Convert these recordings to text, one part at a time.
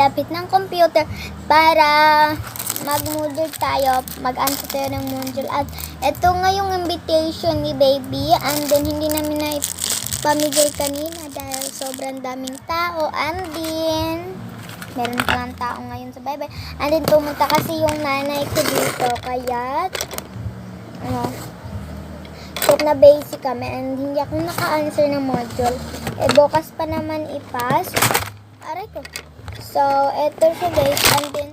malapit ng computer para mag-module tayo, mag-answer tayo ng module. At ito nga yung invitation ni baby, and then hindi namin na pamigay kanina dahil sobrang daming tao, and then meron pa lang tao ngayon sa bye-bye, and then pumunta kasi yung nanay ko dito, kaya na basic kami, and hindi ako naka-answer ng module. Bukas pa naman ipas. Aray ko. So, eto siya guys, and then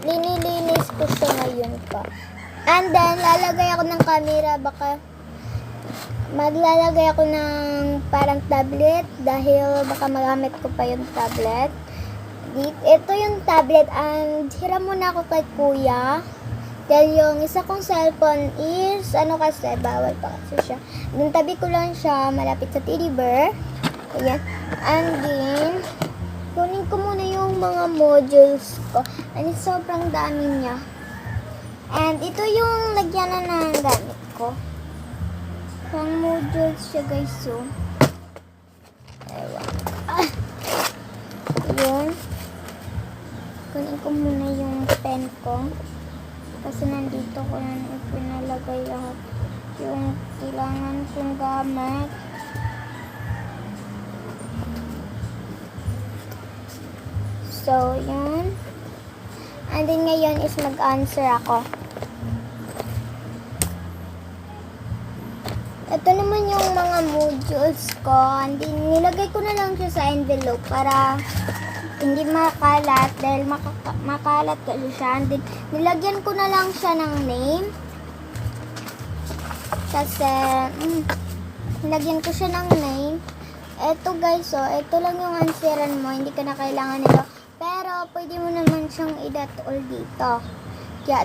linilinis ko siya ngayon pa. And then, lalagay ako ng camera, baka maglalagay ako ng parang tablet dahil baka magamit ko pa yung tablet. Ito yung tablet, and hiram muna ako kay kuya. Dahil yung isa kong cellphone is, kasi, bawal pa kasi siya. Then, tabi ko lang siya, malapit sa teddy bear. Ayan. And then, kunin ko muna yung mga modules ko. And sobrang dami niya. And ito yung lagyanan ng gamit ko. Pang modules siya guys, so. Ewan. Yun. Kunin ko muna yung pen ko. Kasi nandito ko na ipinalagay lahat yung kailangan kong gamit. So, yun. And then ngayon is mag-answer ako. Ito naman yung mga modules ko. And then nilagay ko na lang siya sa envelope para hindi makalat dahil makalat kasi siya. And then, nilagyan ko na lang siya ng name. Kasi, nilagyan ko siya ng name. Eto guys, ito lang yung answeran mo. Hindi ka na kailangan nito. Pero, pwede mo naman siyang i-dot-all dito. Kaya,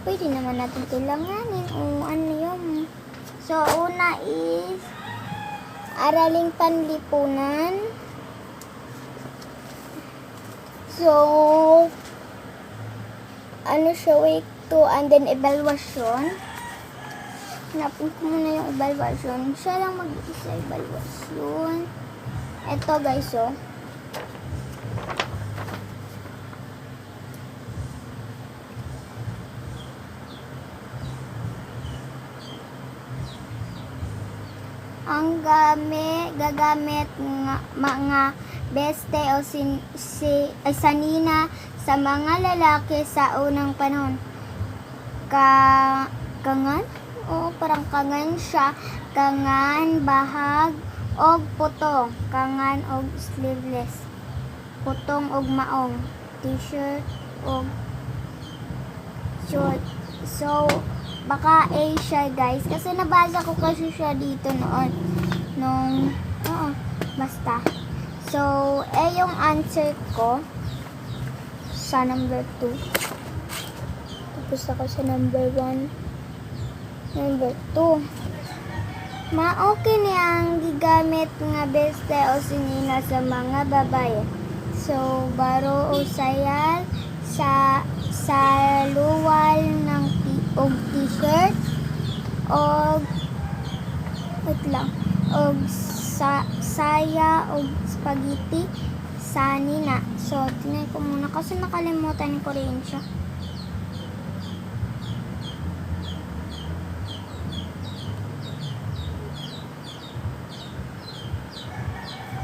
pwede naman natin kailanganin. Ano yun? So, una is, araling panlipunan. So, ano siya, week 2, and then evaluation. Hanapin ko muna yung evaluation. Siya lang mag-isa evaluation. Ito guys, ang gagamit ng mga beste o sanina sa mga lalaki sa unang panahon. Kangan? O parang kangan siya. Kangan, bahag, og putong. Kangan og sleeveless. Putong og maong. T-shirt og short. So, baka A siya guys. Kasi nabasa ko kasi siya dito noon. Basta. So, yung answer ko sa number 2. Tapos ako sa number 1. Number 2. Okay niyang gigamit nga beste o sinina sa mga babae. So, baro o sayal sa luwal ng t-shirt o saya o spaghetti sa nina. So, tingnan ko muna kasi nakalimutan ko rin siya.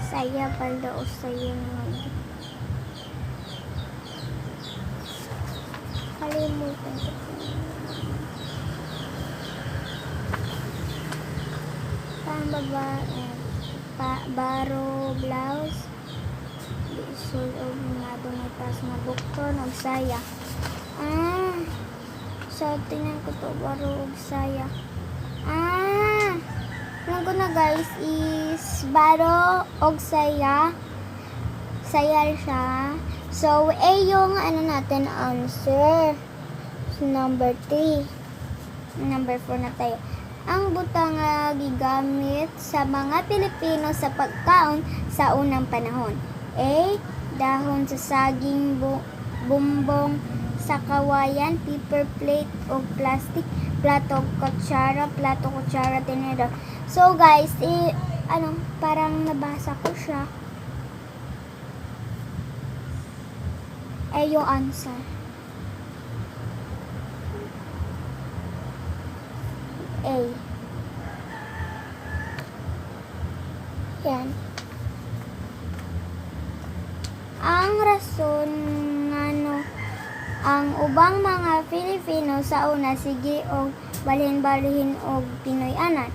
Saya pala o saya ngayon. Kalimutan ko. Baro, blouse, isul o mga dumitas na bukton o saya. So, tingnan ko to, baro o saya. Alam ko na guys, is baro o saya. Sayal siya. So, yung natin answer. So, number 3. Number 4 na tayo. Ang butang gigamit sa mga Pilipino sa pagkaon sa unang panahon. A. Dahon sa saging, bumbong sa kawayan, paper plate o plastic, plato, kutsara, tinidor. So guys, parang nabasa ko siya. ay yung answer. A. Yan. Ang rason ngano ang ubang mga Filipino sa una sige og balhin-balhin og Pinoy anan.